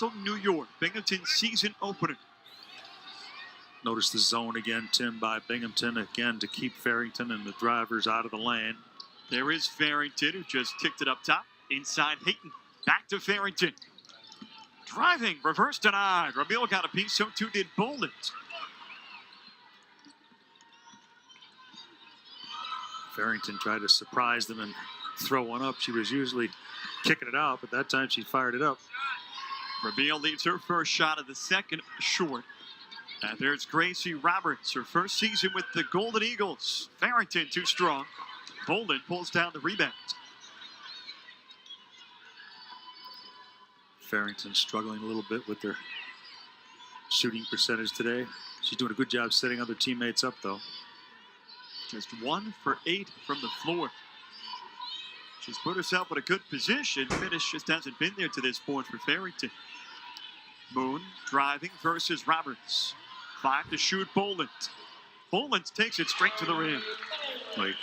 Bristol, New York. Binghamton season opener. Notice the zone again, Tim, by Binghamton, again, to keep Farrington and the drivers out of the lane. There is Farrington, who just kicked it up top. Inside Hayton. Back to Farrington. Driving, reverse denied. Ramil got a piece, so too did Boland. Farrington tried to surprise them and throw one up. She was usually kicking it out, but that time she fired it up. Ramil leaves her first shot of the second short. And there's Gracie Roberts, her first season with the Golden Eagles. Farrington too strong. Boland pulls down the rebound. Farrington struggling a little bit with their shooting percentage today. She's doing a good job setting other teammates up, though. Just 1 for 8 from the floor. She's put herself in a good position. Finish just hasn't been there to this point for Farrington. Moon driving versus Roberts. 5 to shoot Boland. Boland takes it straight to the rim. Like,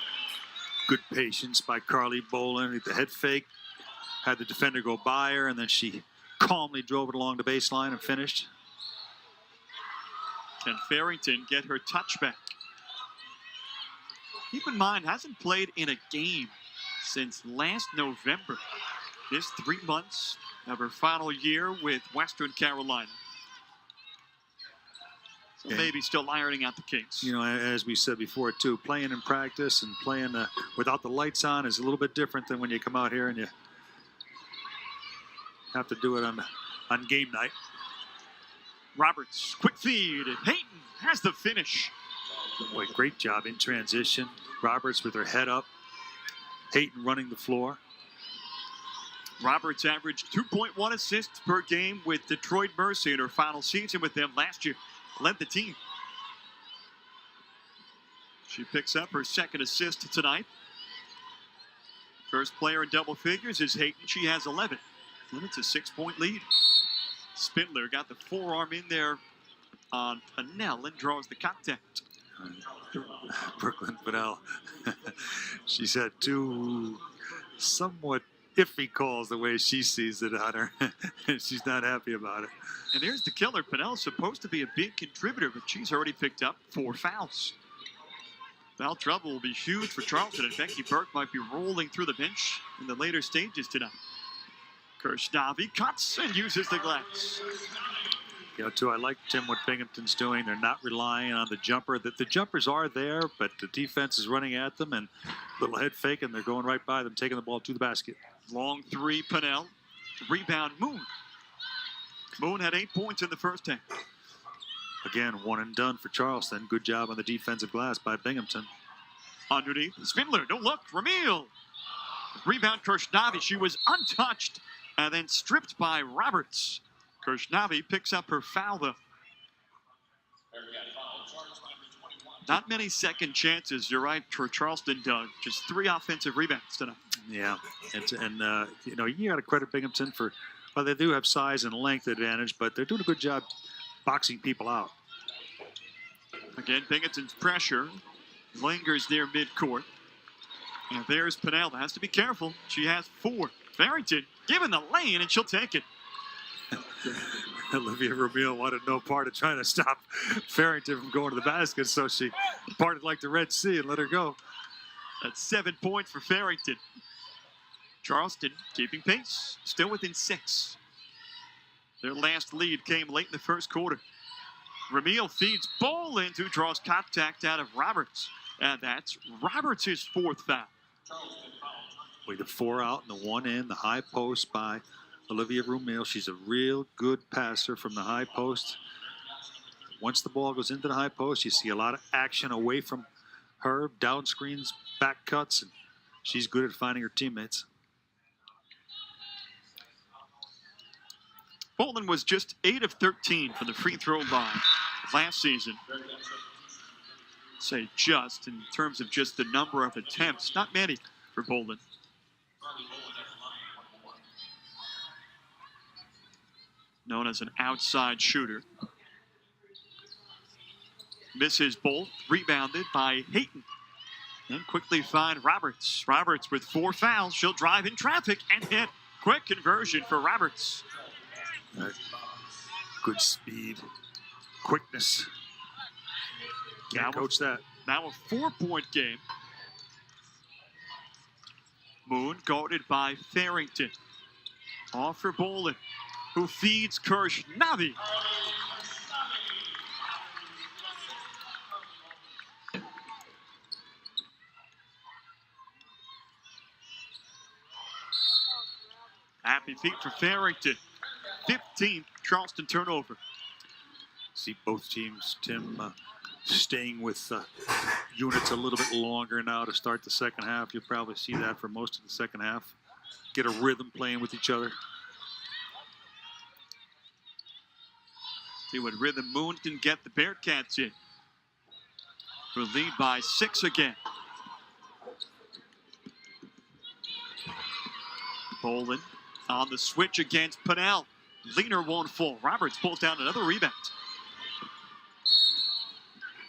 good patience by Carly Boland. The head fake. Had the defender go by her, and then she calmly drove it along the baseline and finished. Can Farrington get her touchback? Keep in mind, hasn't played in a game since last November. This 3 months of her final year with Western Carolina. So maybe still ironing out the kinks. You know, as we said before, too, playing in practice and playing without the lights on is a little bit different than when you come out here and you have to do it on game night. Roberts, quick feed. Hayton has the finish. Boy, great job in transition. Roberts with her head up. Hayton running the floor. Roberts averaged 2.1 assists per game with Detroit Mercy in her final season with them last year. Led the team. She picks up her second assist tonight. First player in double figures is Hayton. She has 11. And it's a 6-point lead. Spindler got the forearm in there on Pennell and draws the contact. Brooklyn Pennell. She's had 2 somewhat iffy calls the way she sees it on her. And she's not happy about it. And there's the killer. Pennell's supposed to be a big contributor, but she's already picked up 4 fouls. Foul trouble will be huge for Charleston, and Becky Burke might be rolling through the bench in the later stages tonight. Kirshnavi cuts and uses the glass. You know, too, I like, Tim, what Binghamton's doing. They're not relying on the jumper. The jumpers are there, but the defense is running at them, and little head fake, and they're going right by them, taking the ball to the basket. Long 3, Pennell. Rebound, Moon. Moon had 8 points in the first half. Again, 1 and done for Charleston. Good job on the defensive glass by Binghamton. Underneath, Spindler, no look, Ramil. Rebound, Kirshnavi. She was untouched and then stripped by Roberts. Kirshnavi picks up her foul, though. Not many second chances, you're right, for Charleston, Doug. Just 3 offensive rebounds tonight. Yeah, and you know, you got to credit Binghamton for, well, they do have size and length advantage, but they're doing a good job boxing people out. Again, Binghamton's pressure lingers near midcourt. And there's Pennell. Has to be careful. She has 4. Farrington given the lane, and she'll take it. Olivia Ramil wanted no part of trying to stop Farrington from going to the basket, so she parted like the Red Sea and let her go. That's 7 points for Farrington. Charleston keeping pace, still within 6. Their last lead came late in the first quarter. Ramil feeds Boland, who draws contact out of Roberts. And that's Roberts' 4th foul. With the 4 out and the 1 in, the high post by Olivia Ramil. She's a real good passer from the high post. Once the ball goes into the high post, you see a lot of action away from her, down screens, back cuts, and she's good at finding her teammates. Boland was just 8 of 13 from the free throw line last season. Say just in terms of just the number of attempts, not many for Boland. Known as an outside shooter. Misses both, rebounded by Hayton. And quickly find Roberts. Roberts with 4 fouls. She'll drive in traffic and hit. Quick conversion for Roberts. That good speed, quickness. Can't coach that. Now a 4-point game. Moon guarded by Farrington. Off for Bolin, who feeds Kirsch Navi. Happy feet for Farrington. 15th Charleston turnover. See both teams, Tim, staying with units a little bit longer now to start the second half. You'll probably see that for most of the second half. Get a rhythm playing with each other. See what rhythm Moon can get the Bearcats in. Who lead by 6 again. Bolin on the switch against Pennell. Leaner won't fall. Roberts pulls down another rebound.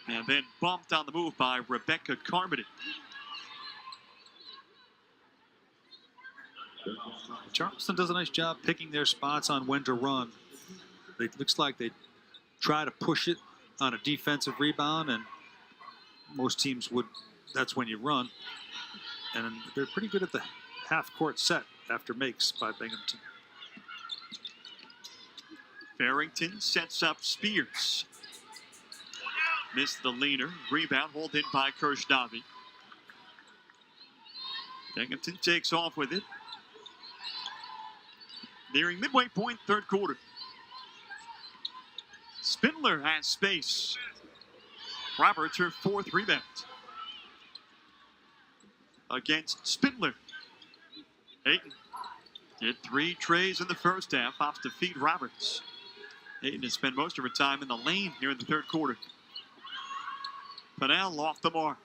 And then bumped on the move by Rebecca Carmody. Charleston does a nice job picking their spots on when to run. It looks like they try to push it on a defensive rebound, and most teams would, that's when you run. And they're pretty good at the half-court set after makes by Binghamton. Farrington sets up Spears. Missed the leaner. Rebound hauled in by Kirshnavi. Binghamton takes off with it. Nearing midway point, third quarter. Spindler has space. Roberts, her 4th rebound. Against Spindler. Ayton did 3 trays in the first half off to feed Roberts. Ayton has spent most of her time in the lane here in the third quarter. Pennell off the mark.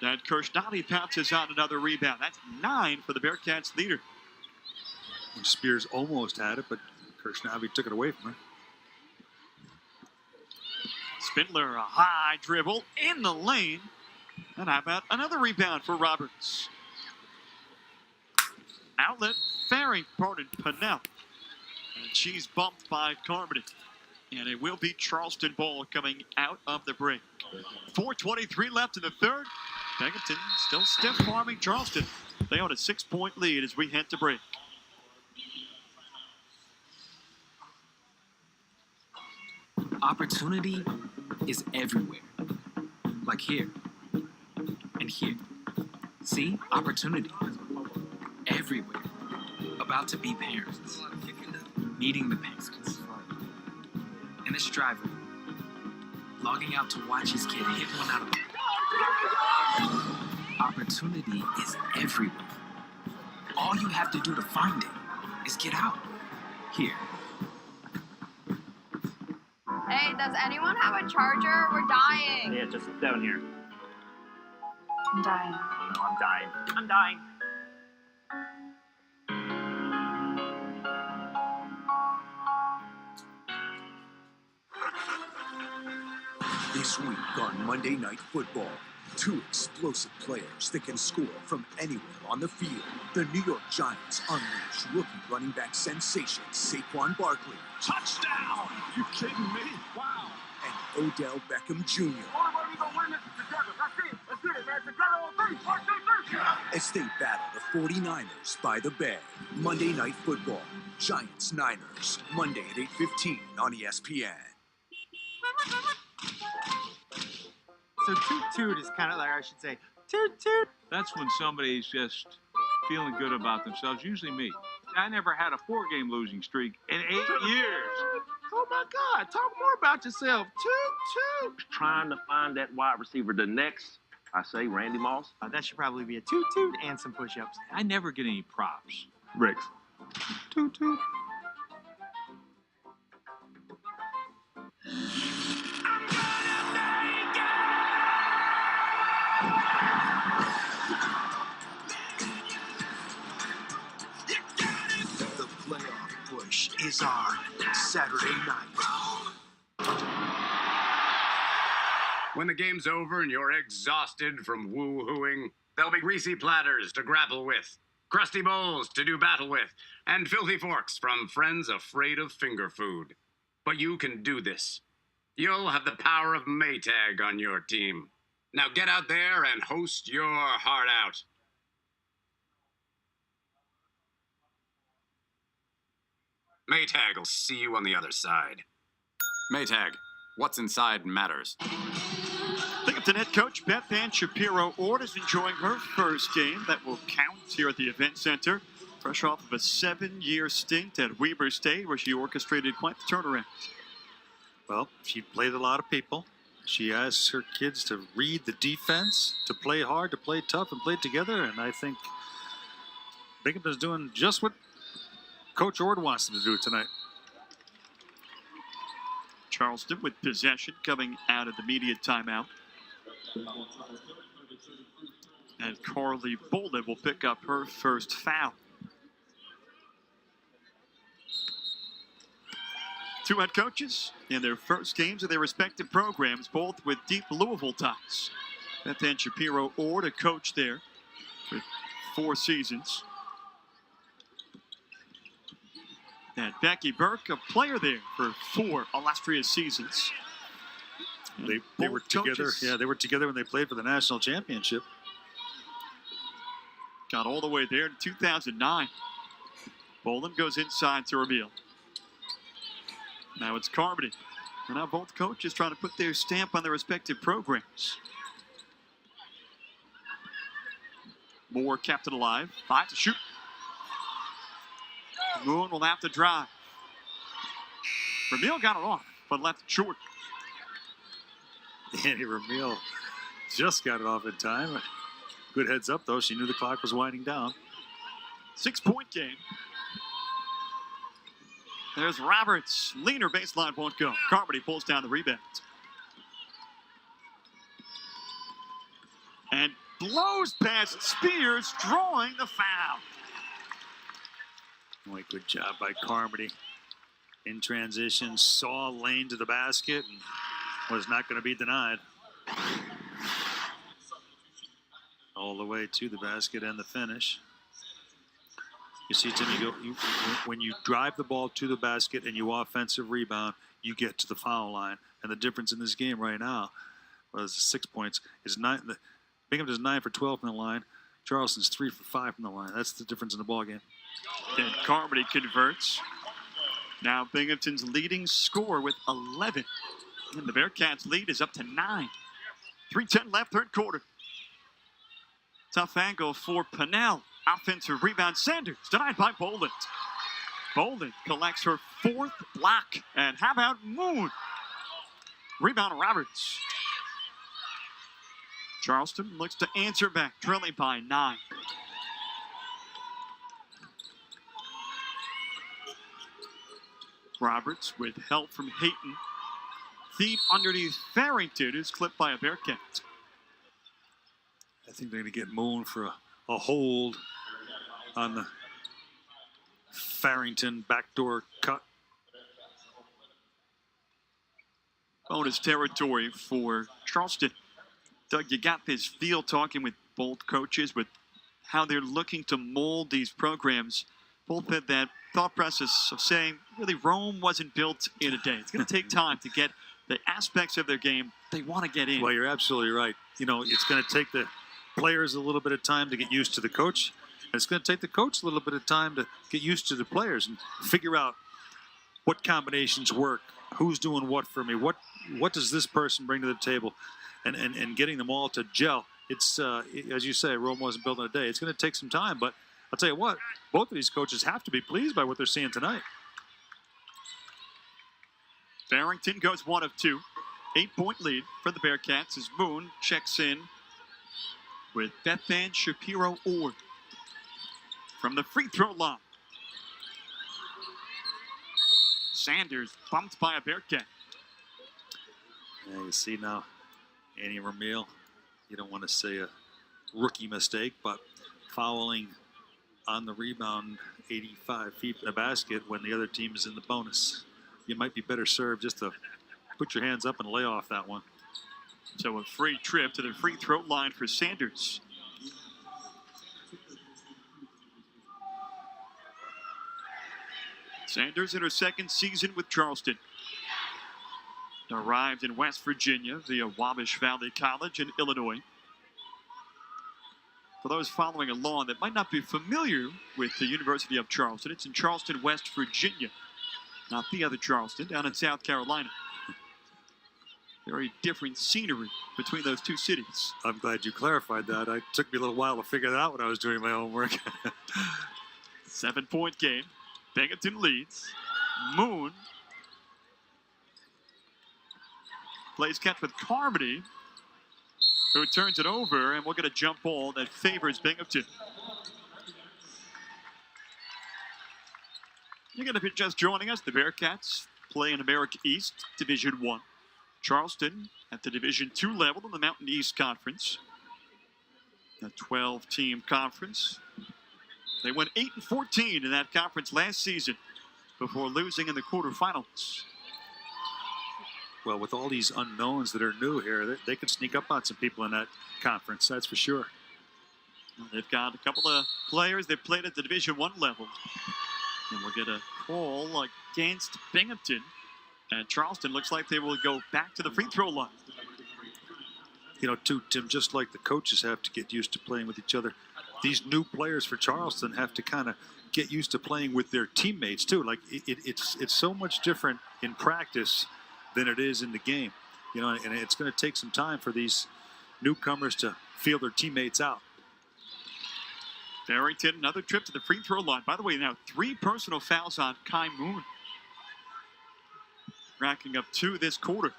And Kirshnavi pounces out another rebound. That's 9 for the Bearcats leader. Spears almost had it, but Kirshnavi took it away from her. Spindler, a high dribble in the lane. And how about another rebound for Roberts? Outlet, Pennell. And she's bumped by Carmody. And it will be Charleston ball coming out of the break. 4:23 left in the third. Binghamton still stiff-arming Charleston. They own a 6-point lead as we head to break. Opportunity is everywhere. Like here and here. See? Opportunity. Everywhere. About to be parents. Meeting the parents. In this driveway. Logging out to watch his kid hit one out of the... Opportunity is everywhere. All you have to do to find it is get out. Here. Hey, does anyone have a charger? We're dying. Yeah, just sit down here. I'm dying. No, I'm dying. I'm dying. This week on Monday Night Football, 2 explosive players that can score from anywhere on the field. The New York Giants unleash rookie running back sensation Saquon Barkley. Touchdown! You kidding me? Wow! And Odell Beckham Jr. As they battle the 49ers by the Bay. Monday Night Football, Giants-Niners, Monday at 8:15 on ESPN. So toot toot is kind of like, I should say, toot toot. That's when somebody's just feeling good about themselves, usually me. I never had a 4-game losing streak in 8 years. Oh my God! Talk more about yourself. Toot toot. Trying to find that wide receiver. The next, I say, Randy Moss. That should probably be a toot toot and some push-ups. I never get any props. Rex. Toot toot. The playoff push is on Saturday night. When the game's over and you're exhausted from woo-hooing, there'll be greasy platters to grapple with. crusty bowls to do battle with, and filthy forks from friends afraid of finger food. But you can do this. You'll have the power of Maytag on your team. Now get out there and host your heart out. Maytag will see you on the other side. Maytag, what's inside matters. Binghamton head coach Beth Ann Shapiro-Ord is enjoying her first game that will count here at the event center. Fresh off of a 7-year stint at Weber State, where she orchestrated quite the turnaround. Well, she played a lot of people. She asks her kids to read the defense, to play hard, to play tough, and play together. And I think Binghamton's doing just what Coach Ord wants them to do tonight. Charleston with possession coming out of the media timeout. And Carly Bolden will pick up her first foul. Two head coaches in their first games of their respective programs, both with deep Louisville ties. Beth Ann Shapiro-Ord, a coach there for 4 seasons. And Becky Burke, a player there for 4 illustrious seasons. They were together. Yeah, they were together when they played for the national championship. Got all the way there in 2009. Bolden goes inside to Ramil. Now it's Carmody. And now both coaches trying to put their stamp on their respective programs. Moore kept it alive. 5 to shoot. Moon will have to drive. Ramil got it off, but left it short. Danny Ramil just got it off in time. Good heads up, though. She knew the clock was winding down. 6-point game. There's Roberts. Leaner baseline won't go. Carmody pulls down the rebound. And blows past Spears, drawing the foul. Boy, good job by Carmody. In transition, saw a lane to the basket and was not going to be denied. All the way to the basket and the finish. You see, Tim, when you drive the ball to the basket and you offensive rebound, you get to the foul line. And the difference in this game right now was 6 points. Is 9. Binghamton's 9 for 12 from the line. Charleston's 3 for 5 from the line. That's the difference in the ball game. And Carmody converts. Now Binghamton's leading scorer with 11. And the Bearcats' lead is up to 9. 3:10 left, third quarter. Tough angle for Pennell. Offensive rebound, Sanders, denied by Bolden. Bolden collects her 4th block. And how about Moon? Rebound Roberts. Charleston looks to answer back, trailing by 9. Roberts with help from Hayton. Feed underneath Farrington, who's clipped by a Bearcat. I think they're going to get Moon for a hold on the Farrington backdoor cut. Bonus territory for Charleston. Doug, you got this feel talking with both coaches with how they're looking to mold these programs. Both had that thought process of saying, really, Rome wasn't built in a day. It's going to take time to get the aspects of their game they want to get in. Well, you're absolutely right. You know, it's going to take the players a little bit of time to get used to the coach. And it's going to take the coach a little bit of time to get used to the players and figure out what combinations work, who's doing what for me, what does this person bring to the table, and getting them all to gel. It's, as you say, Rome wasn't built in a day. It's going to take some time, but I'll tell you what, both of these coaches have to be pleased by what they're seeing tonight. Farrington goes 1 of 2. 8-point lead for the Bearcats as Moon checks in with Beth Ann Shapiro-Ord from the free throw line. Sanders bumped by a Bearcat. Yeah, you see now, Annie Ramil, you don't want to say a rookie mistake, but fouling on the rebound 85 feet from the basket when the other team is in the bonus. You might be better served just to put your hands up and lay off that one. So a free trip to the free throw line for Sanders. Sanders in her second season with Charleston. Arrived in West Virginia via Wabash Valley College in Illinois. For those following along that might not be familiar with the University of Charleston, it's in Charleston, West Virginia. Not the other Charleston, down in South Carolina. Very different scenery between those two cities. I'm glad you clarified that. It took me a little while to figure that out when I was doing my homework. 7-point game. Binghamton leads. Moon plays catch with Carmody, who turns it over, and we'll get a jump ball that favors Binghamton. You're going to be just joining us. The Bearcats play in America East, Division I. Charleston at the Division II level in the Mountain East Conference. A 12-team conference. They went 8-14 in that conference last season before losing in the quarterfinals. Well, with all these unknowns that are new here, they could sneak up on some people in that conference, that's for sure. They've got a couple of players that played at the Division I level. And we'll get a call against Binghamton. And Charleston looks like they will go back to the free throw line. You know, too, Tim, just like the coaches have to get used to playing with each other, these new players for Charleston have to kind of get used to playing with their teammates, too. Like, it's so much different in practice than it is in the game. You know, and it's going to take some time for these newcomers to feel their teammates out. Farrington, another trip to the free throw line. By the way, now 3 personal fouls on Kai Moon. Racking up 2 this quarter.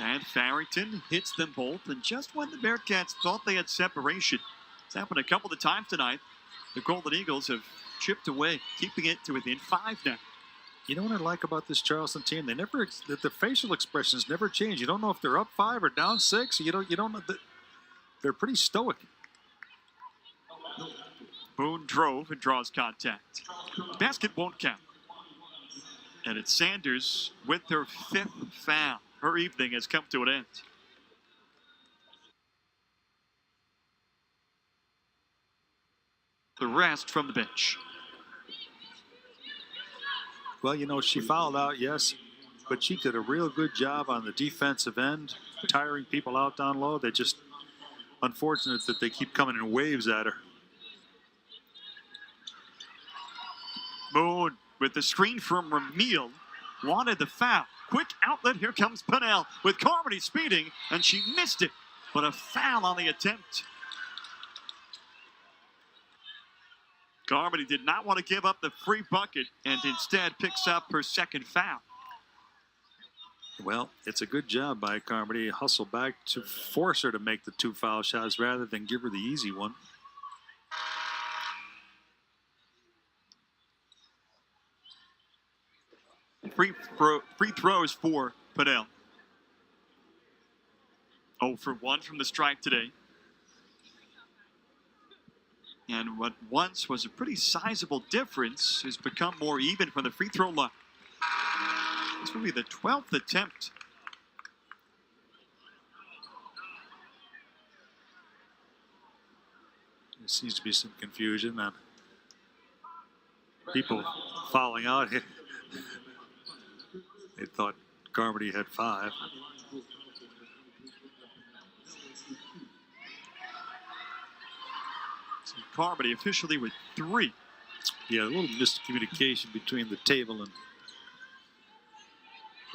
And Farrington hits them both. And just when the Bearcats thought they had separation, it's happened a couple of times tonight, the Golden Eagles have chipped away, keeping it to within 5 now. You know what I like about this Charleston team? They never, the facial expressions never change. You don't know if they're up 5 or down 6. You don't know. They're pretty stoic. Moon drove and draws contact. Basket won't count. And it's Sanders with her 5th foul. Her evening has come to an end. The rest from the bench. Well, you know, she fouled out, yes, but she did a real good job on the defensive end, tiring people out down low. They just, unfortunate that they keep coming in waves at her. Moon with the screen from Ramil. Wanted the foul. Quick outlet. Here comes Pennell with Carmody speeding, and she missed it. But a foul on the attempt. Carmody did not want to give up the free bucket and instead picks up her 2nd foul. Well, it's a good job by Carmody. Hustle back to force her to make the 2 foul shots rather than give her the easy one. Free throws for Pennell. 0 for 1 from the stripe today. And what once was a pretty sizable difference has become more even from the free throw line. This will be the 12th attempt. There seems to be some confusion on people fouling out. They thought Carmody had 5. So Carmody officially with 3. Yeah, a little miscommunication between the table and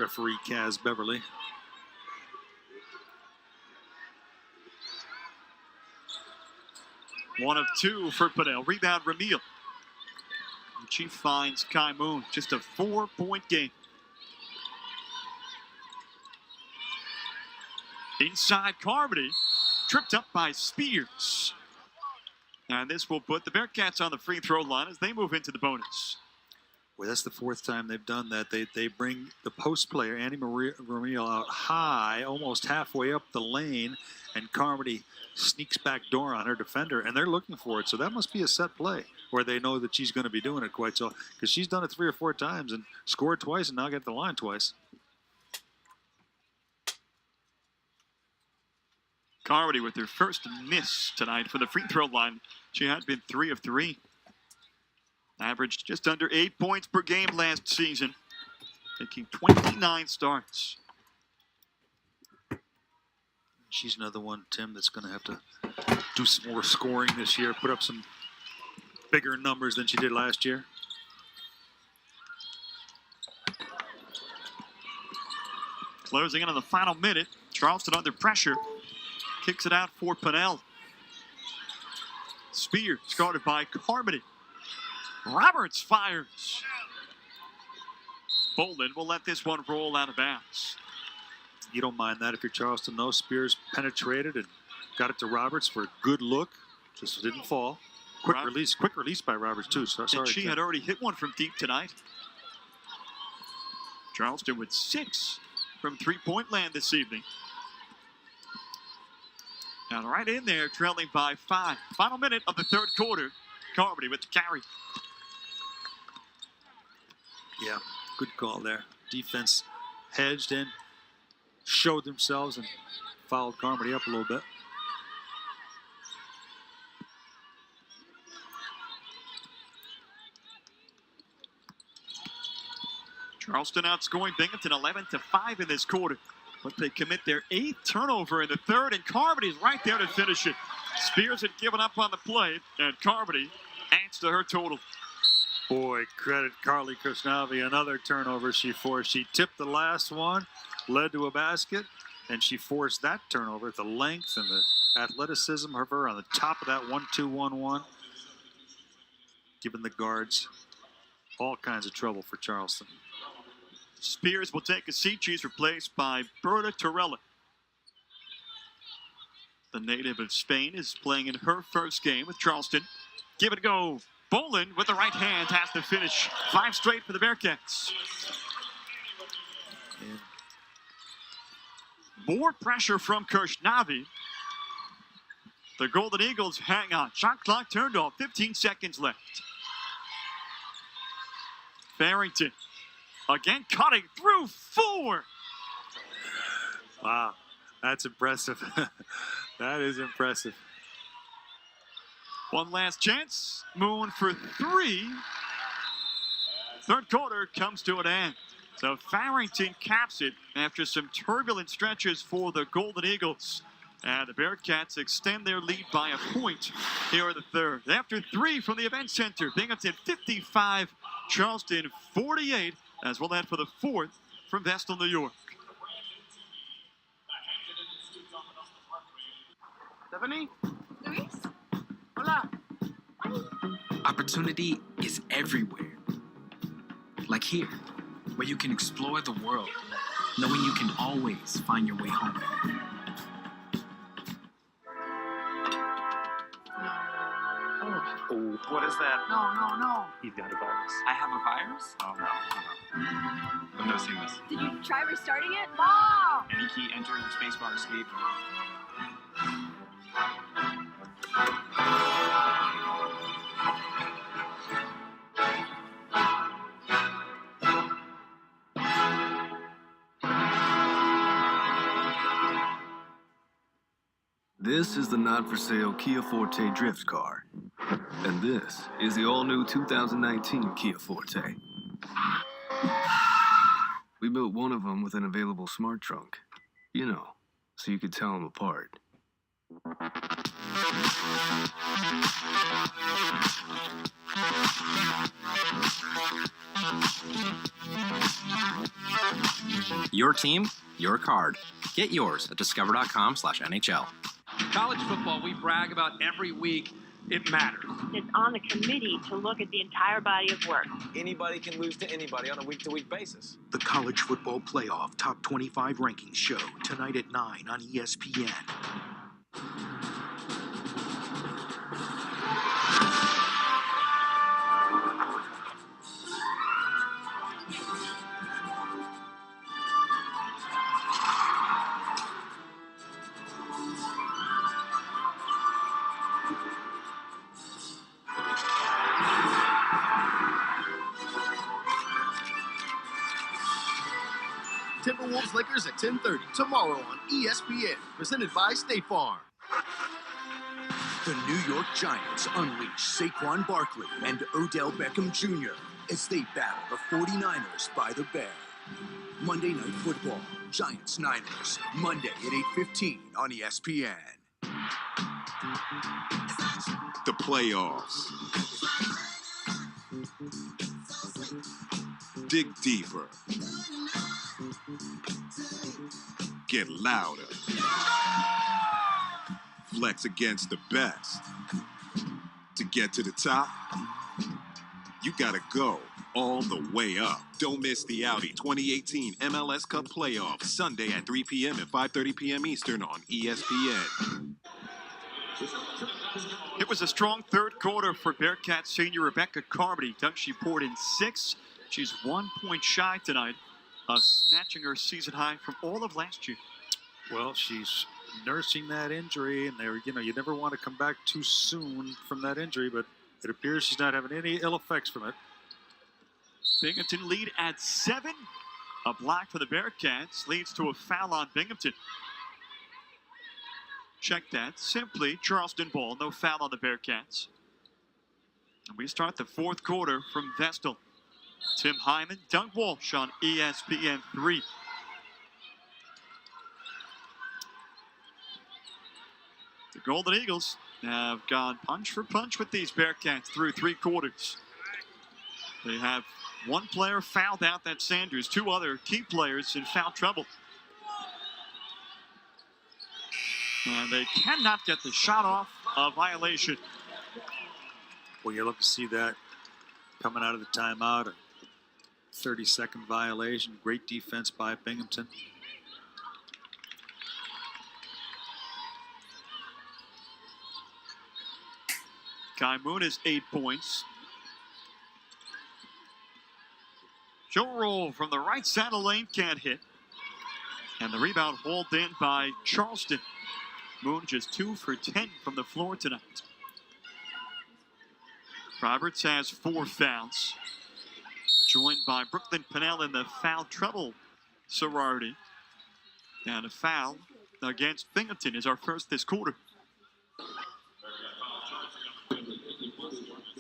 referee Kaz Beverley. One of 2 for Pennell. Rebound Ramil. And she finds Kai Moon. Just a 4-point game. Inside Carmody. Tripped up by Spears. And this will put the Bearcats on the free throw line as they move into the bonus. Well, that's the 4th time they've done that. They bring the post player, Annie Ramil, out high, almost halfway up the lane, and Carmody sneaks back door on her defender, and they're looking for it. So that must be a set play where they know that she's going to be doing it quite so, because she's done it 3 or 4 times and scored twice and now got the line twice. Carmody with her first miss tonight from the free throw line. She had been 3 of 3. Averaged just under 8 points per game last season, taking 29 starts. She's another one, Tim, that's going to have to do some more scoring this year, put up some bigger numbers than she did last year. Closing in on the final minute. Charleston under pressure. Kicks it out for Pennell. Spears guarded by Carmody. Roberts fires. Bolden will let this one roll out of bounds. You don't mind that if you're Charleston. No, Spears penetrated and got it to Roberts for a good look. Just didn't fall. Quick release by Roberts too. So, sorry, and she had already hit one from deep tonight. Charleston with 6 from three-point land this evening. And right in there, trailing by 5. Final minute of the third quarter. Carmody with the carry. Yeah, good call there. Defense hedged in, showed themselves, and fouled Carmody up a little bit. Charleston outscoring Binghamton 11-5 in this quarter. But they commit their 8th turnover in the third, and Carmody's right there to finish it. Spears had given up on the play, and Carmody adds to her total. Boy, credit Carly Krishnavi. Another turnover she forced. She tipped the last one, led to a basket, and she forced that turnover. The length and the athleticism of her on the top of that 1-2-1-1, giving the guards all kinds of trouble for Charleston. Spears will take a seat. She's replaced by Berta Torella. The native of Spain is playing in her first game with Charleston. Give it a go. Bolin with the right hand has to finish. 5 straight for the Bearcats. And more pressure from Kirshnavi. The Golden Eagles hang on. Shot clock turned off. 15 seconds left. Farrington again cutting through 4. Wow, that's impressive. That is impressive. One last chance. Moon for 3. Third quarter comes to an end. So Farrington caps it after some turbulent stretches for the Golden Eagles. And the Bearcats extend their lead by a point here in the third. After 3 from the event center, Binghamton 55, Charleston 48, as we'll head for the 4th from Vestal, New York. Stephanie? Luis? Hola. Opportunity is everywhere. Like here, where you can explore the world, knowing you can always find your way home. Oh, what is that? No. He's got a virus. I have a virus? Oh, no. I'm noticing this. Did you try restarting it? Mom! Any key entered in spacebar escape. This is the not-for-sale Kia Forte drift car. And this is the all-new 2019 Kia Forte. We built one of them with an available smart trunk. You know, so you could tell them apart. Your team, your card. Get yours at discover.com/NHL. College football, we brag about every week. It matters. It's on the committee to look at the entire body of work. Anybody can lose to anybody on a week-to-week basis. The College Football Playoff Top 25 Rankings Show, tonight at 9 on ESPN. Timberwolves Lakers at 10:30 tomorrow on ESPN. Presented by State Farm. The New York Giants unleash Saquon Barkley and Odell Beckham Jr. as they battle the 49ers by the Bay. Monday Night Football, Giants-Niners, Monday at 8:15 on ESPN. The playoffs. Dig deeper. Get louder. Flex against the best. To get to the top, you gotta go all the way up. Don't miss the Audi 2018 MLS Cup Playoffs, Sunday at 3 p.m. and 5:30 p.m. Eastern on ESPN. It was a strong third quarter for Bearcats senior Rebecca Carmody. She poured in 6. She's 1 point shy tonight of snatching her season high from all of last year. Well, she's nursing that injury, and you never want to come back too soon from that injury, but it appears she's not having any ill effects from it. Binghamton lead at 7. A block for the Bearcats leads to a foul on Binghamton. Check that. Simply Charleston ball. No foul on the Bearcats. And we start the fourth quarter from Vestal. Tim Hyman, Doug Walsh on ESPN 3. The Golden Eagles have gone punch for punch with these Bearcats through 3 quarters. They have one player fouled out, that's Sanders. 2 other key players in foul trouble. And they cannot get the shot off, a violation. Well, you love to see that coming out of the timeout. A 30-second violation. Great defense by Binghamton. Kai Moon is 8 points. Joe Roll from the right side of the lane can't hit. And the rebound hauled in by Charleston. Moon just 2 for 10 from the floor tonight. Roberts has 4 fouls. Joined by Brooklyn Pennell in the foul trouble sorority. And a foul against Binghamton is our first this quarter.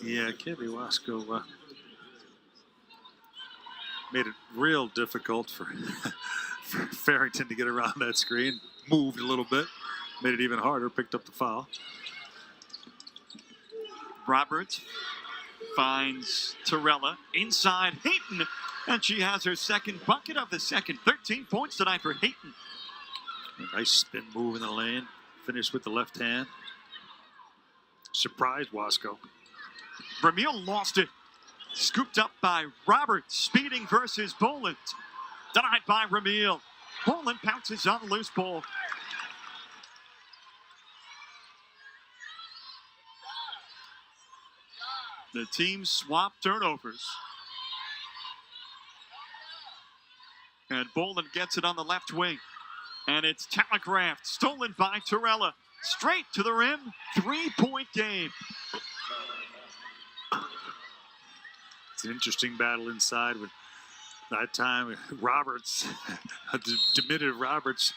Yeah, Kaylee Wasco made it real difficult for Farrington to get around that screen. Moved a little bit, made it even harder, picked up the foul. Roberts finds Torella inside Hayton, and she has her second bucket of the second. 13 points tonight for Hayton. A nice spin move in the lane, finished with the left hand. Surprised Wasco. Ramil lost it. Scooped up by Roberts. Speeding versus Boland. Denied by Ramil. Boland pounces on the loose ball. The team swap turnovers. And Boland gets it on the left wing. And it's telegraphed. Stolen by Torella. Straight to the rim. 3-point game. It's an interesting battle inside with that time Roberts, diminutive Roberts,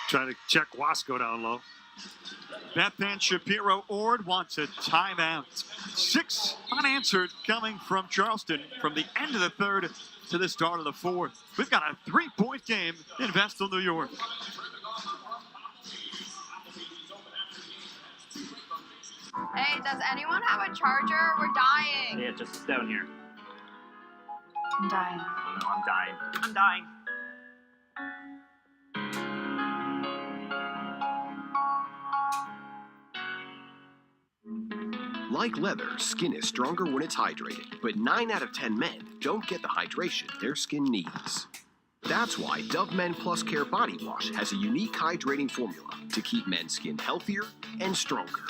trying to check Wasco down low. Beth Ann Shapiro-Ord wants a timeout. 6 unanswered coming from Charleston from the end of the third to the start of the fourth. We've got a 3-point game in Vestal, New York. Hey, does anyone have a charger? We're dying. Yeah, just down here. I'm dying. No, I'm dying. I'm dying. Like leather, skin is stronger when it's hydrated, but 9 out of 10 men don't get the hydration their skin needs. That's why Dove Men Plus Care Body Wash has a unique hydrating formula to keep men's skin healthier and stronger.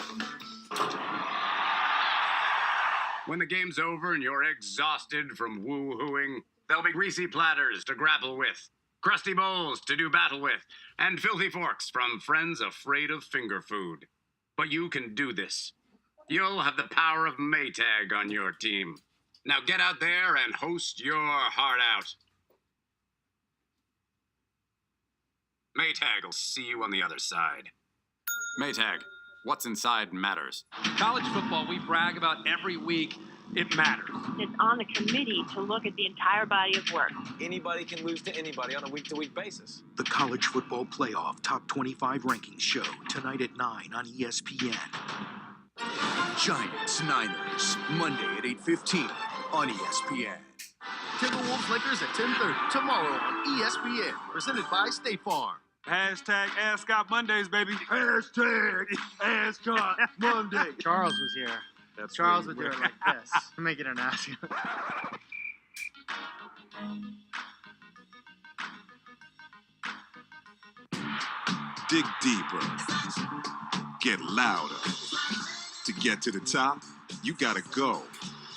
When the game's over and you're exhausted from woo-hooing, there'll be greasy platters to grapple with, crusty bowls to do battle with, and filthy forks from friends afraid of finger food. But you can do this. You'll have the power of Maytag on your team. Now get out there and host your heart out. Maytag will see you on the other side. Maytag, what's inside matters. College football, we brag about every week. It matters. It's on the committee to look at the entire body of work. Anybody can lose to anybody on a week-to-week basis. The College Football Playoff Top 25 Rankings Show, tonight at 9 on ESPN. Giants Niners, Monday at 8:15 on ESPN. Timberwolves Lakers at 10:30 tomorrow on ESPN. Presented by State Farm. Hashtag Ask Scott Mondays, baby. Hashtag Ask Scott Monday. Charles was here. Charles would do it like this. Make it an ask. Dig deeper. Get louder. To get to the top, you gotta go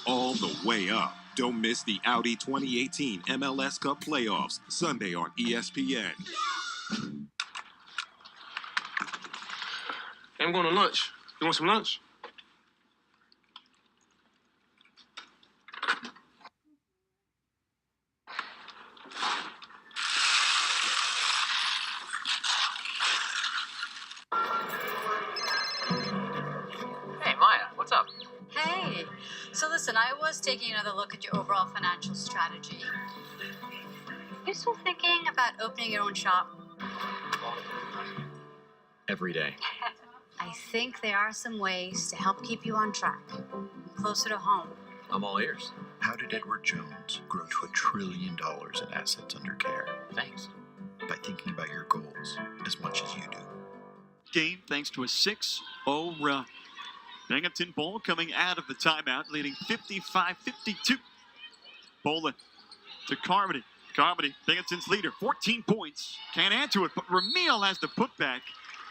all the way up. Don't miss the Audi 2018 MLS Cup playoffs, Sunday on ESPN. Hey, I'm going to lunch. You want some lunch? Hey, Maya, what's up? Hey, so listen, I was taking another look at your overall financial strategy. You're still thinking about opening your own shop? Every day. I think there are some ways to help keep you on track, closer to home. I'm all ears. How did Edward Jones grow to $1 trillion in assets under care? Thanks. By thinking about your goals as much as you do. Game thanks to a 6-0 run. Binghamton Bowl coming out of the timeout, leading 55-52. Bolin to Carmody. Carmody, Binghamton's leader, 14 points. Can't add to it, but Ramil has the putback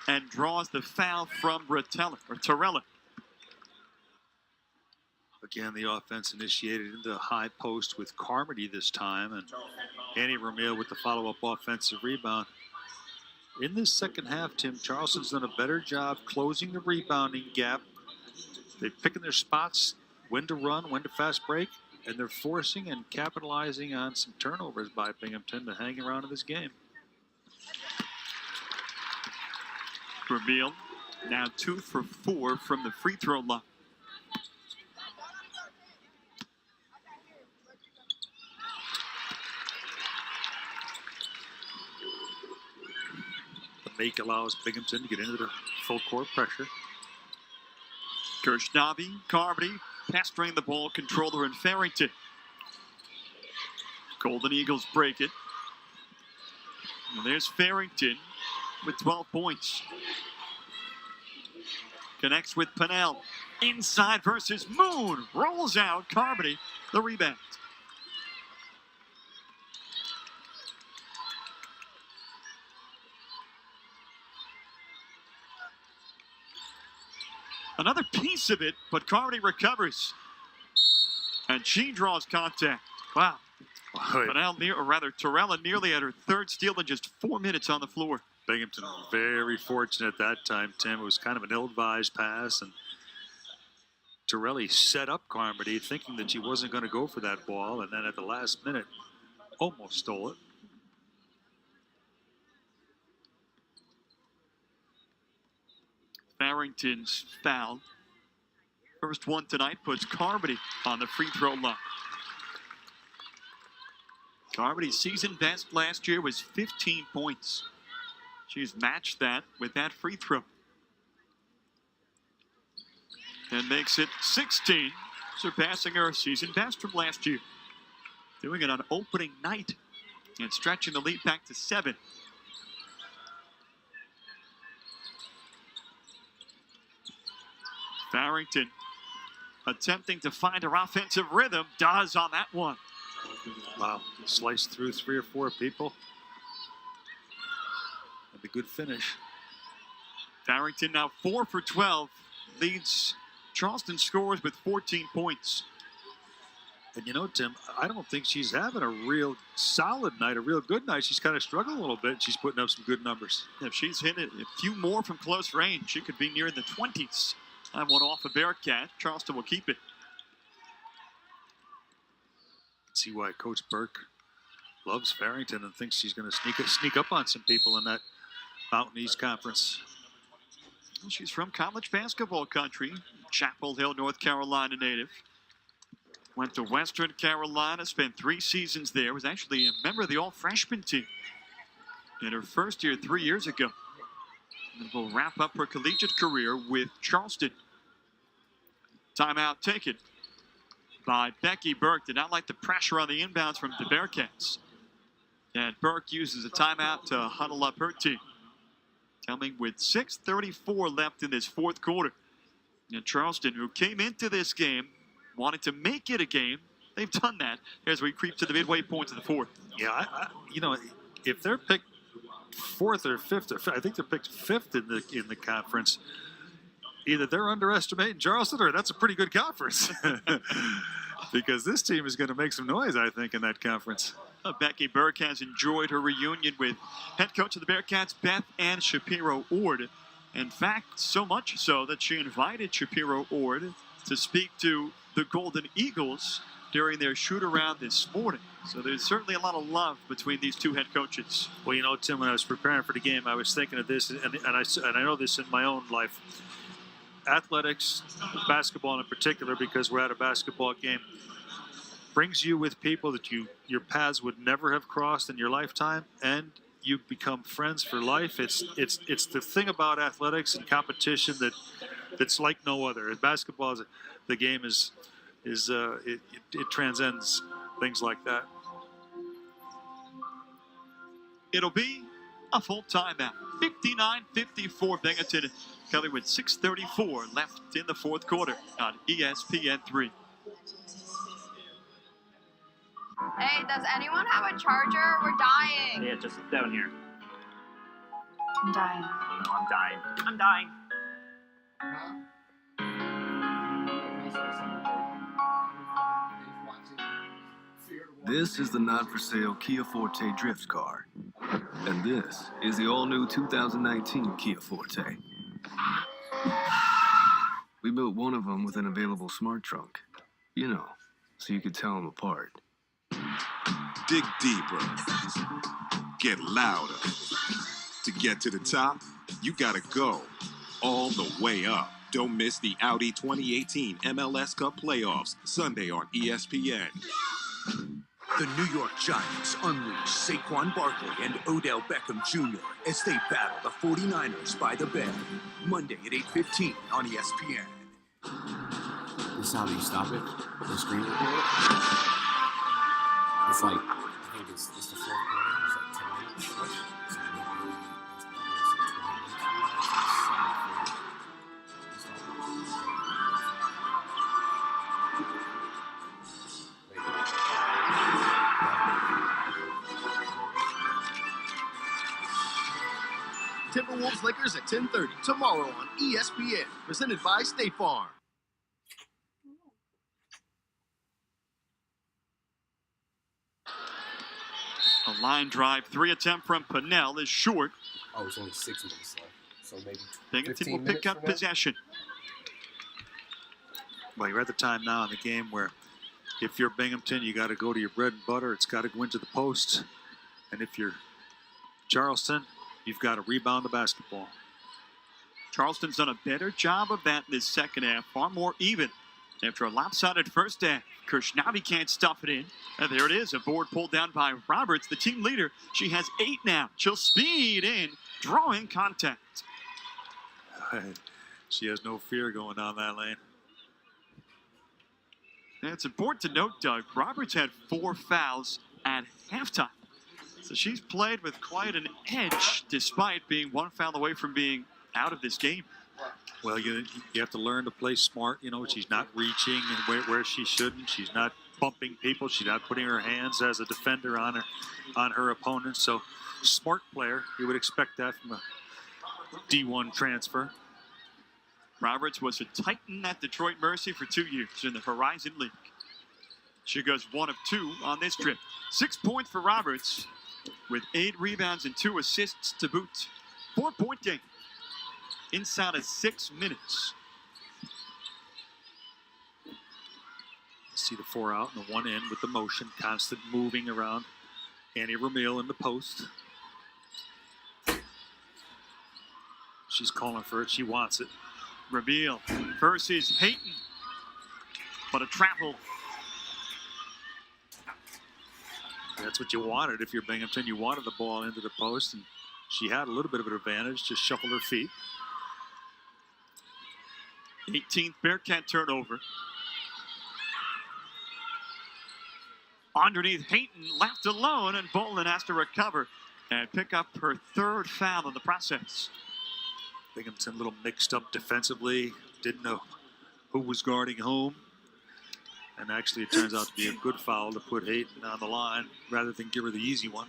and draws the foul from Torella. Again, the offense initiated into the high post with Carmody this time, and Annie Ramil with the follow-up offensive rebound. In this second half, Tim, Charleston's done a better job closing the rebounding gap. They're picking their spots, when to run, when to fast break, and they're forcing and capitalizing on some turnovers by Binghamton to hang around in this game. Ramil now 2 for 4 from the free throw line. The make allows Binghamton to get into the full court pressure. Kirshnavi, Carmody, pastoring the ball controller in Farrington. Golden Eagles break it. And there's Farrington with 12 points. Connects with Pennell. Inside versus Moon. Rolls out. Carmody, the rebound. Another piece of it, but Carmody recovers. And she draws contact. Wow. Pennell, Torella nearly at her third steal in just 4 minutes on the floor. Binghamton very fortunate at that time, Tim. It was kind of an ill-advised pass, and Torelli set up Carmody thinking that she wasn't going to go for that ball, and then at the last minute almost stole it. Farrington's foul. First one tonight puts Carmody on the free throw line. Carmody's season best last year was 15 points. She's matched that with that free throw. And makes it 16, surpassing her season best from last year. Doing it on opening night and stretching the lead back to 7. Farrington attempting to find her offensive rhythm, does on that one. Wow, sliced through 3 or 4 people. And a good finish. Farrington now 4 for 12, leads Charleston scores with 14 points. And you know, Tim, I don't think she's having a real solid night, a real good night. She's kind of struggling a little bit. She's putting up some good numbers. If she's hit it a few more from close range, she could be near the 20s. Have one off a Bearcat. Charleston will keep it. See why Coach Burke loves Farrington and thinks she's going to sneak up on some people in that Mountain East Conference. She's from college basketball country, Chapel Hill, North Carolina native. Went to Western Carolina, spent 3 seasons there, was actually a member of the all-freshman team in her first year 3 years ago. And will wrap up her collegiate career with Charleston. Timeout taken by Becky Burke. Did not like the pressure on the inbounds from the Bearcats. And Burke uses a timeout to huddle up her team. Coming with 6:34 left in this fourth quarter. And Charleston, who came into this game, wanted to make it a game. They've done that as we creep to the midway point of the fourth. Yeah, you know, if they're picked 4th or 5th, or I think they're picked 5th in the conference, either they're underestimating Charleston or that's a pretty good conference. Because this team is going to make some noise, I think, in that conference. Becky Burke has enjoyed her reunion with head coach of the Bearcats, Beth Ann Shapiro-Ord. In fact, so much so that she invited Shapiro-Ord to speak to the Golden Eagles during their shoot-around this morning. So there's certainly a lot of love between these two head coaches. Well, you know, Tim, when I was preparing for the game, I was thinking of this, and I know this in my own life. Athletics, basketball in particular, because we're at a basketball game, brings you with people that your paths would never have crossed in your lifetime, and you become friends for life. It's the thing about athletics and competition that's like no other. And basketball, the game it transcends things like that. It'll be a full timeout. 59-54 Binghamton, coming with 6:34 left in the fourth quarter on ESPN 3. Hey, does anyone have a charger? We're dying. Yeah, just down here. I'm dying. I'm dying. I'm dying. This is the not-for-sale Kia Forte drift car. And this is the all-new 2019 Kia Forte. We built one of them with an available smart trunk. You know, so you could tell them apart. Dig deeper. Get louder. To get to the top, you gotta go all the way up. Don't miss the Audi 2018 MLS Cup playoffs, Sunday on ESPN. The New York Giants unleash Saquon Barkley and Odell Beckham Jr. as they battle the 49ers by the Bay. Monday at 8:15 on ESPN. This is how you stop it? The screen record? It's like, I think it's the fourth quarter. It's like 10 minutes. So maybe it's 20 Timberwolves Lakers at 10:30 tomorrow on ESPN. Presented by State Farm. A line drive 3 attempt from Pennell is short. Oh, it's only 6 minutes left. So maybe Binghamton will pick up possession. Well, you're at the time now in the game where if you're Binghamton, you got to go to your bread and butter. It's got to go into the post. And if you're Charleston, you've got to rebound the basketball. Charleston's done a better job of that in this second half, far more even. After a lopsided first half, Kirshnavi can't stuff it in. And there it is, a board pulled down by Roberts, the team leader. She has 8 now. She'll speed in, drawing contact. She has no fear going down that lane. And it's important to note, Doug, Roberts had 4 fouls at halftime. So she's played with quite an edge despite being 1 foul away from being out of this game. Well, you have to learn to play smart. You know, she's not reaching and where she shouldn't. She's not bumping people. She's not putting her hands as a defender on her opponent. So, smart player. You would expect that from a D1 transfer. Roberts was a Titan at Detroit Mercy for 2 years in the Horizon League. She goes 1 of 2 on this trip. 6 points for Roberts with 8 rebounds and 2 assists to boot. 4-point game inside of 6 minutes. See the 4 out and the 1 in with the motion, constant moving around. Annie Ramil in the post. She's calling for it. She wants it. Ramil versus Hayton. But a travel. That's what you wanted if you're Binghamton. You wanted the ball into the post, and she had a little bit of an advantage. Just shuffled her feet. 18th Bearcat turnover. Underneath Hayton, left alone, and Bolin has to recover and pick up her third foul in the process. Binghamton a little mixed up defensively. Didn't know who was guarding whom. And actually, it turns out to be a good foul to put Hayton on the line rather than give her the easy one.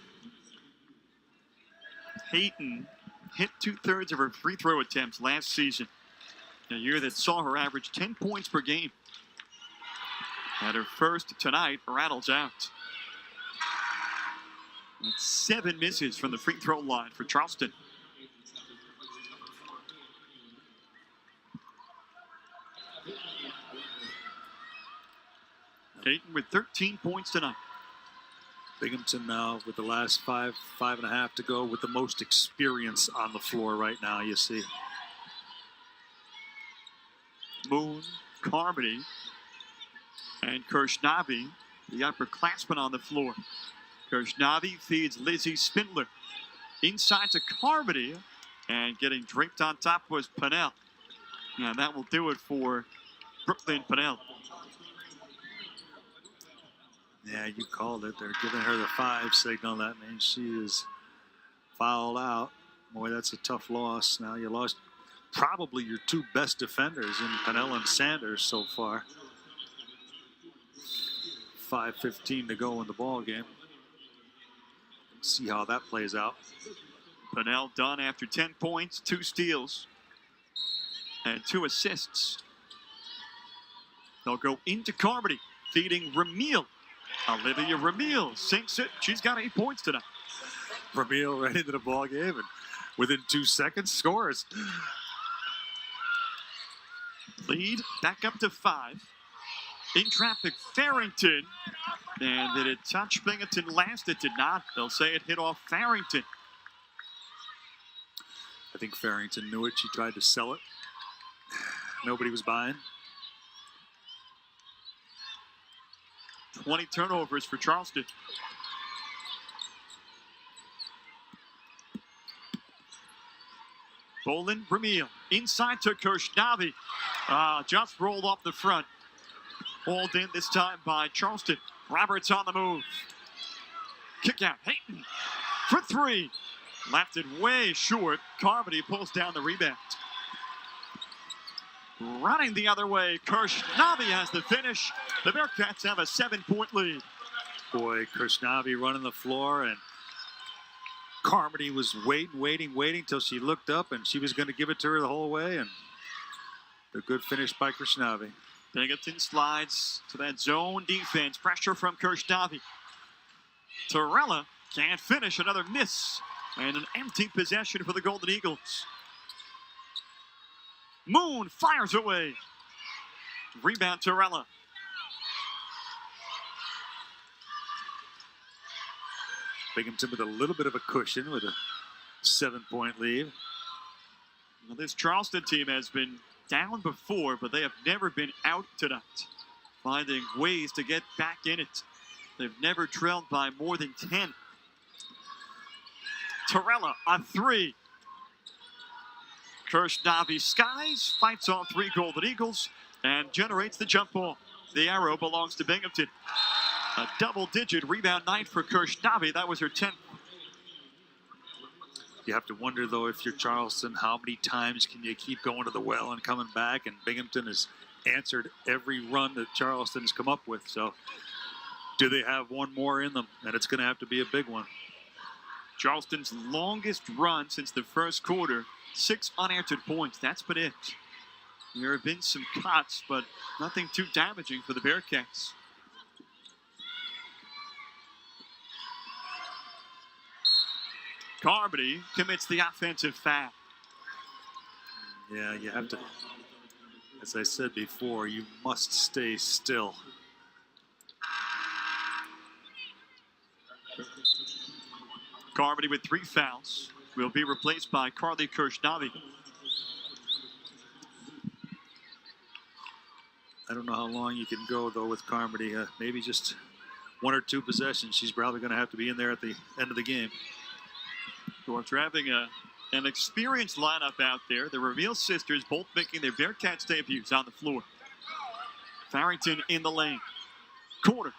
Hayton hit 2/3 of her free throw attempts last season, a year that saw her average 10 points per game. And her first tonight rattles out. That's 7 misses from the free throw line for Charleston. Hayton with 13 points tonight. Binghamton now with the last 5.5 to go with the most experience on the floor right now, you see. Moon, Carmody, and Kirshnavi, the upperclassmen on the floor. Kirshnavi feeds Lizzie Spindler. Inside to Carmody, and getting draped on top was Pennell. And that will do it for Brooklyn Pennell. Yeah, you called it. They're giving her the 5 signal. That means she is fouled out. Boy, that's a tough loss. Now you lost probably your 2 best defenders in Pennell and Sanders so far. 5:15 to go in the ball game. Let's see how that plays out. Pennell done after 10 points, 2 steals, and 2 assists. They'll go into Carmody, feeding Ramil. Olivia Ramil sinks it. She's got 8 points tonight. Ramil right into the ball game, and within 2 seconds scores. Lead back up to 5. In traffic, Farrington. And did it touch Binghamton last? It did not. They'll say it hit off Farrington. I think Farrington knew it. She tried to sell it. Nobody was buying. 20 turnovers for Charleston. Bolin Ramil inside to Kirshnavi. Just rolled off the front. Hauled in this time by Charleston. Roberts on the move. Kick out. Hayton for 3. Left it way short. Carmody pulls down the rebound. Running the other way, Kirshnavi has the finish. The Bearcats have a 7-point lead. Boy, Kirshnavi running the floor, and Carmody was waiting till she looked up, and she was going to give it to her the whole way, and a good finish by Kirshnavi. Binghamton slides to that zone defense. Pressure from Kirshnavi. Torella can't finish. Another miss. And an empty possession for the Golden Eagles. Moon fires away. Rebound Torella. Binghamton with a little bit of a cushion with a 7-point lead. Well, this Charleston team has been down before, but they have never been out tonight, finding ways to get back in it. They've never trailed by more than 10. Torella on 3. Kirshnavi skies, fights all 3 Golden Eagles, and generates the jump ball. The arrow belongs to Binghamton. A double-digit rebound night for Kirshnavi. That was her 10th. You have to wonder, though, if you're Charleston, how many times can you keep going to the well and coming back? And Binghamton has answered every run that Charleston's come up with. So do they have one more in them? And it's going to have to be a big one. Charleston's longest run since the first quarter, 6 unanswered points. That's been it. There have been some cuts, but nothing too damaging for the Bearcats. Carmody commits the offensive foul. Yeah, you have to, as I said before, you must stay still. Carmody with 3 fouls will be replaced by Carly Kirshnavi. I don't know how long you can go, though, with Carmody. Maybe just 1 or 2 possessions. She's probably going to have to be in there at the end of the game. We're having an experienced lineup out there. The Reveal sisters both making their Bearcats debuts on the floor. Farrington in the lane. Corner.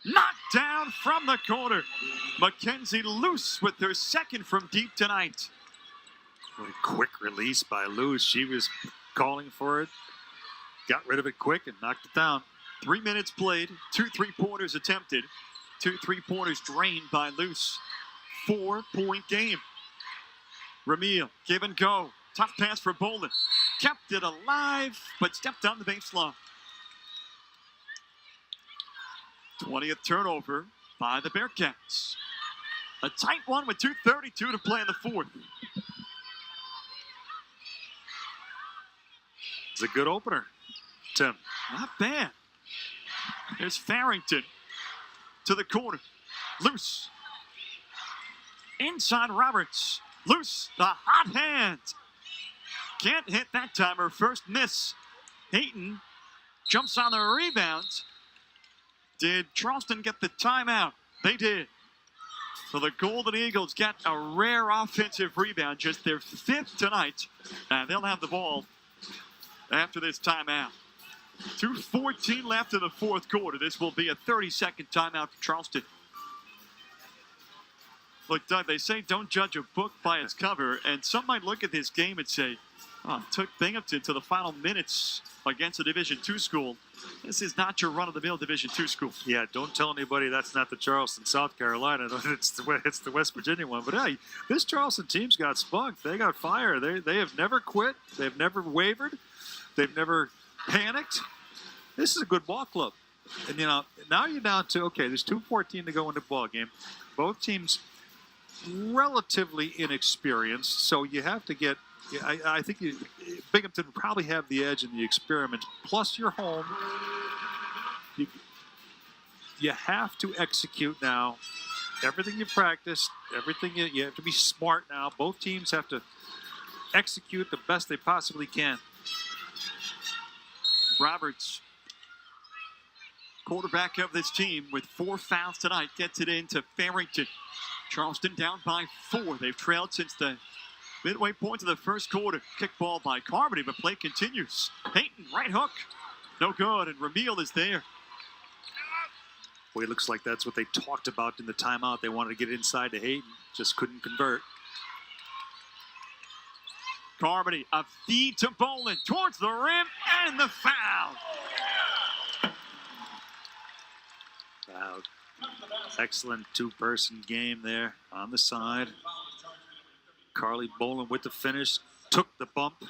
Knocked down from the corner. Mackenzie Luce with her second from deep tonight. What a quick release by Luce. She was calling for it. Got rid of it quick and knocked it down. 3 minutes played. 2 3-pointers attempted. 2 3-pointers drained by Luce. 4-point game. Ramil, give and go. Tough pass for Bolin. Kept it alive, but stepped on the baseline. 20th turnover by the Bearcats. A tight one with 2:32 to play in the fourth. It's a good opener, Tim. Not bad. There's Farrington to the corner. Loose. Inside Roberts. Loose. The hot hand. Can't hit that time. Her first miss. Hayton jumps on the rebound. Did Charleston get the timeout? They did. So the Golden Eagles get a rare offensive rebound, just their 5th tonight. And they'll have the ball after this timeout. 2:14 left in the fourth quarter. This will be a 30-second timeout for Charleston. Look, Doug, they say don't judge a book by its cover, and some might look at this game and say, oh, it took Binghamton to the final minutes against a Division II school. This is not your run-of-the-mill Division II school. Yeah, don't tell anybody that's not the Charleston, South Carolina. It's the West Virginia one. But hey, this Charleston team's got spunk. They got fire. They have never quit. They've never wavered. They've never panicked. This is a good ball club. And, you know, now you're down to, okay, there's 2:14 to go in the ball game. Both teams relatively inexperienced, so you have to get, I think Binghamton would probably have the edge in the experiment. Plus, you're home. You have to execute now. Everything you practiced, everything you have to be smart now. Both teams have to execute the best they possibly can. Roberts, quarterback of this team with 4 fouls tonight, gets it into Farrington. Charleston down by 4. They've trailed since the midway point of the first quarter. Kick ball by Carmody, but play continues. Hayton, right hook. No good, and Ramil is there. Boy, it looks like that's what they talked about in the timeout. They wanted to get inside to Hayton. Just couldn't convert. Carmody, a feed to Bolin, towards the rim, and the foul. Wow. Excellent 2-person game there on the side. Carly Bolin with the finish, took the bump,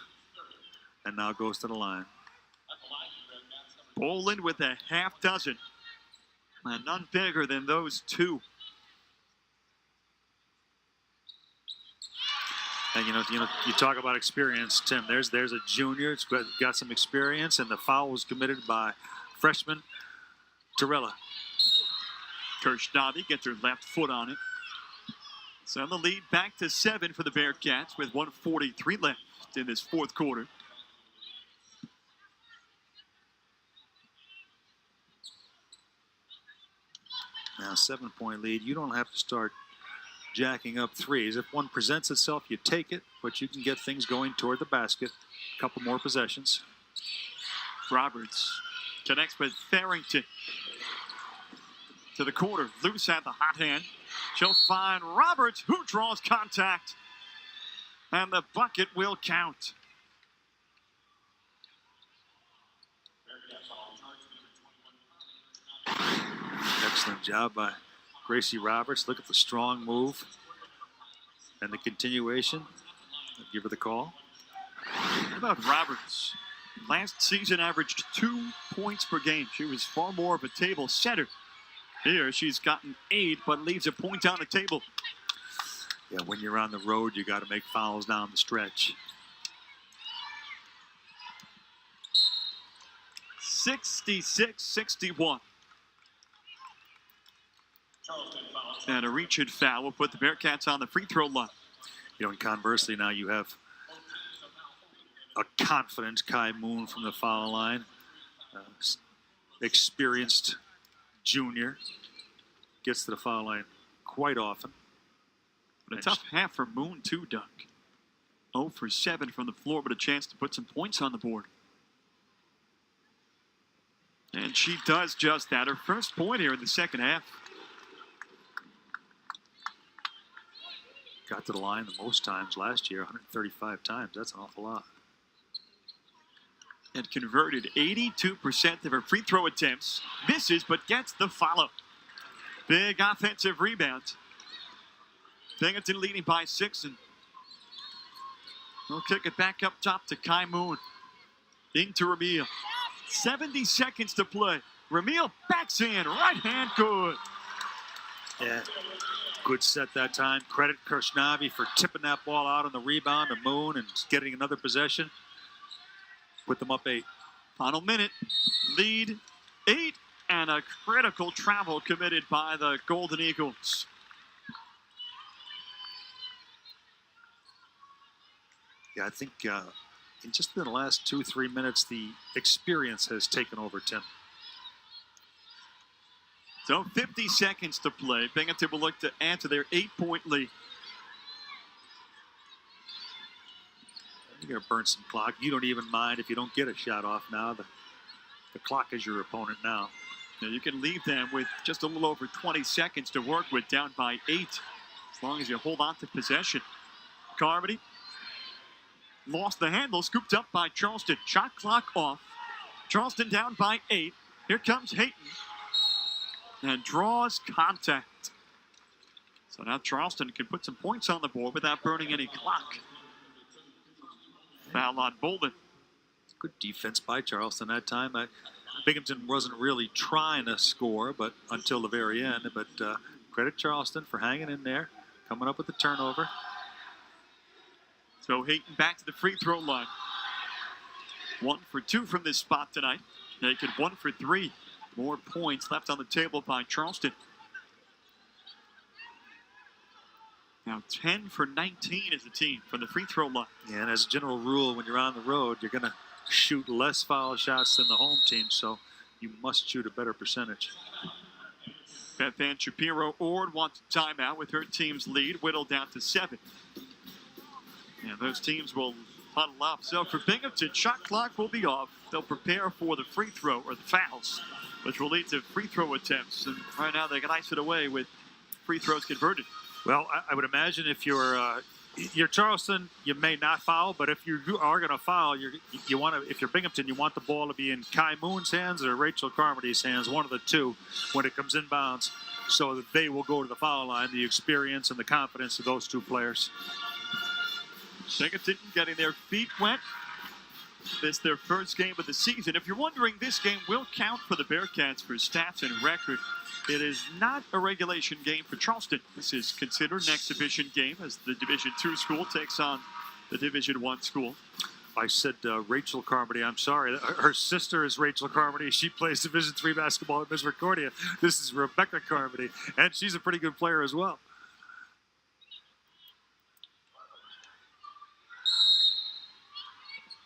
and now goes to the line. Bolin with a half dozen. And none bigger than those 2. And you talk about experience, Tim. There's a junior. It's got some experience, and the foul was committed by freshman Torella. Kirshnavi gets her left foot on it. So the lead back to 7 for the Bearcats with 1:43 left in this fourth quarter. Now 7-point lead. You don't have to start jacking up threes. If one presents itself, you take it, but you can get things going toward the basket. A couple more possessions. Roberts connects with Farrington. To the corner, Luce at the hot hand. She'll find Roberts, who draws contact. And the bucket will count. Excellent job by Gracie Roberts. Look at the strong move. And the continuation. I'll give her the call. How about Roberts? Last season averaged 2 points per game. She was far more of a table setter. Here, she's gotten 8, but leaves a point on the table. Yeah, when you're on the road, you got to make fouls down the stretch. 66-61. And a reach-in foul will put the Bearcats on the free throw line. You know, and conversely, now you have a confident Kai Moon from the foul line. experienced junior. Gets to the foul line quite often. But a tough half for Moon, too, Doug. 0 for 7 from the floor, but a chance to put some points on the board. And she does just that. Her first point here in the second half. Got to the line the most times last year, 135 times. That's an awful lot. And converted 82% of her free throw attempts. Misses, but gets the follow. Big offensive rebound. Binghamton leading by 6, and we'll kick it back up top to Kai Moon. Into Ramil. 70 seconds to play. Ramil backs in, right hand good. Yeah, good set that time. Credit Kirshnavi for tipping that ball out on the rebound to Moon and getting another possession. Put them up 8. Final minute, lead 8, and a critical travel committed by the Golden Eagles. Yeah, I think in just the last 2-3 minutes, the experience has taken over, Tim. So 50 seconds to play. Binghamton will look to add to their 8-point lead. You're going to burn some clock. You don't even mind if you don't get a shot off now. The clock is your opponent now. Now you can leave them with just a little over 20 seconds to work with, down by 8. As long as you hold on to possession. Carmody lost the handle, scooped up by Charleston. Shot clock off. Charleston down by 8. Here comes Hayton. And draws contact. So now Charleston can put some points on the board without burning any clock. Foul on Bolden. Good defense by Charleston that time. Binghamton wasn't really trying to score, but until the very end. But credit Charleston for hanging in there, coming up with the turnover. So Hayton back to the free throw line. 1 for 2 from this spot tonight. Naked 1 for 3. More points left on the table by Charleston. Now 10 for 19 is the team from the free throw line. Yeah, and as a general rule, when you're on the road, you're going to shoot less foul shots than the home team, so you must shoot a better percentage. Beth Ann Shapiro-Ord wants a timeout with her team's lead whittled down to 7. And those teams will huddle up. So for Binghamton, shot clock will be off. They'll prepare for the free throw, or the fouls, which will lead to free throw attempts. And right now they can ice it away with free throws converted. Well, I would imagine if you're Charleston, you may not foul, but if you are going to foul, you want to. If you're Binghamton, you want the ball to be in Kai Moon's hands or Rachel Carmody's hands, one of the two, when it comes inbounds, so that they will go to the foul line. The experience and the confidence of those two players. Binghamton getting their feet wet. This is their first game of the season. If you're wondering, this game will count for the Bearcats for stats and record. It is not a regulation game for Charleston. This is considered an exhibition game as the Division II school takes on the Division I school. I said Rachel Carmody. I'm sorry. Her sister is Rachel Carmody. She plays Division III basketball at Misericordia. This is Rebecca Carmody, and she's a pretty good player as well.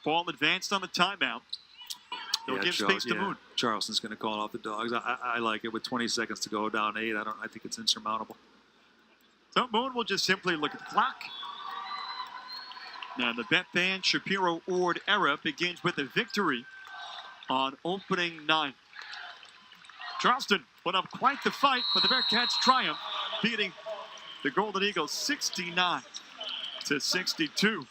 Ball advanced on the timeout. They'll give space to Moon. Charleston's going to call off the Dogs. I like it with 20 seconds to go, down 8. I think it's insurmountable. So Moon will just simply look at the clock. Now the Beth Ann Shapiro-Ord era begins with a victory on opening night. Charleston put up quite the fight, but the Bearcats triumph, beating the Golden Eagles 69-62.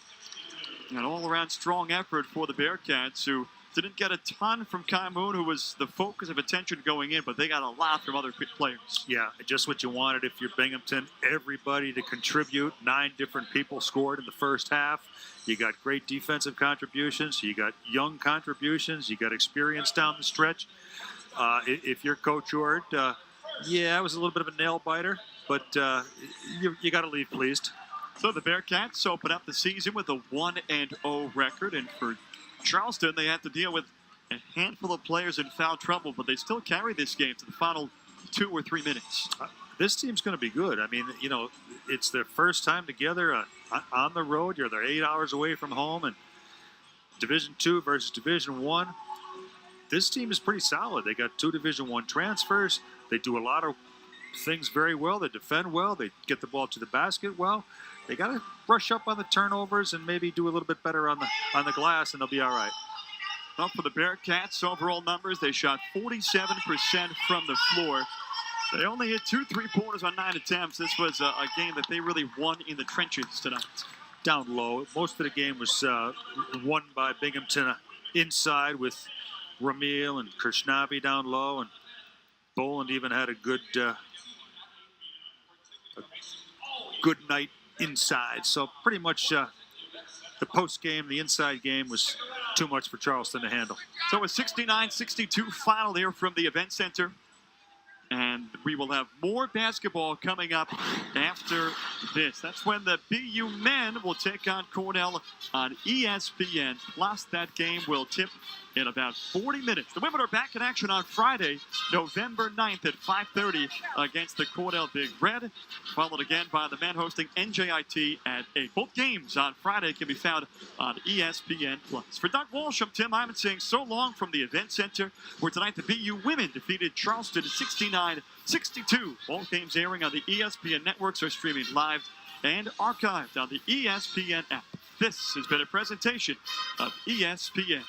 An all-around strong effort for the Bearcats, who didn't get a ton from Kai Moon, who was the focus of attention going in, but they got a lot from other players. Yeah, just what you wanted if you're Binghamton. Everybody to contribute. 9 different people scored in the first half. You got great defensive contributions. You got young contributions. You got experience down the stretch. If you're Coach Ord, yeah, it was a little bit of a nail-biter, but you got to leave pleased. So the Bearcats open up the season with a 1-0 record, and for Charleston, they have to deal with a handful of players in foul trouble, but they still carry this game to the final 2 or 3 minutes. This team's going to be good. I mean, you know, it's their first time together on the road. They're 8 hours away from home, and Division II versus Division I. this team is pretty solid. They got 2 Division I transfers. They do a lot of things very well. They defend well. They get the ball to the basket well. They got to brush up on the turnovers and maybe do a little bit better on the glass, and they'll be all right. Well, for the Bearcats, overall numbers, they shot 47% from the floor. They only hit 2 3-pointers on 9 attempts. This was a game that they really won in the trenches tonight. Down low. Most of the game was won by Binghamton inside with Ramil and Kirshnavi down low, and Boland even had a good night inside. So pretty much the post game, the inside game was too much for Charleston to handle. So a 69-62 final here from the event center. And we will have more basketball coming up after this. That's when the BU men will take on Cornell on ESPN. Plus, that game will tip in about 40 minutes. The women are back in action on Friday, November 9th at 5:30 against the Cornell Big Red. Followed again by the men hosting NJIT at 8. Both games on Friday can be found on ESPN+. For Doug Walsh, I'm Tim Hyman saying so long from the event center, where tonight the BU women defeated Charleston 69-62. All games airing on the ESPN networks are streaming live and archived on the ESPN app. This has been a presentation of ESPN.